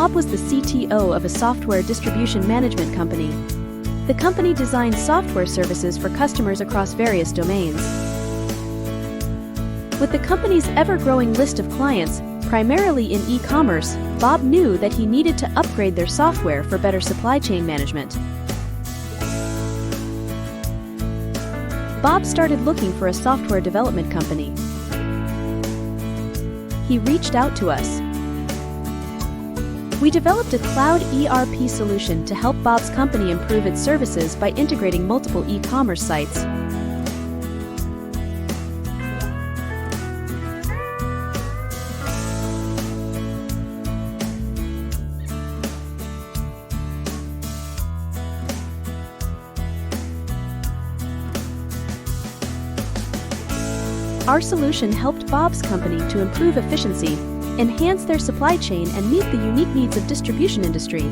Bob was the CTO of a software distribution management company. The company designed software services for customers across various domains. With the company's ever-growing list of clients, primarily in e-commerce, Bob knew that he needed to upgrade their software for better supply chain management. Bob started looking for a software development company. He reached out to us. We developed a cloud ERP solution to help Bob's company improve its services by integrating multiple e-commerce sites. Our solution helped Bob's company to improve efficiency, enhance their supply chain, and meet the unique needs of distribution industry.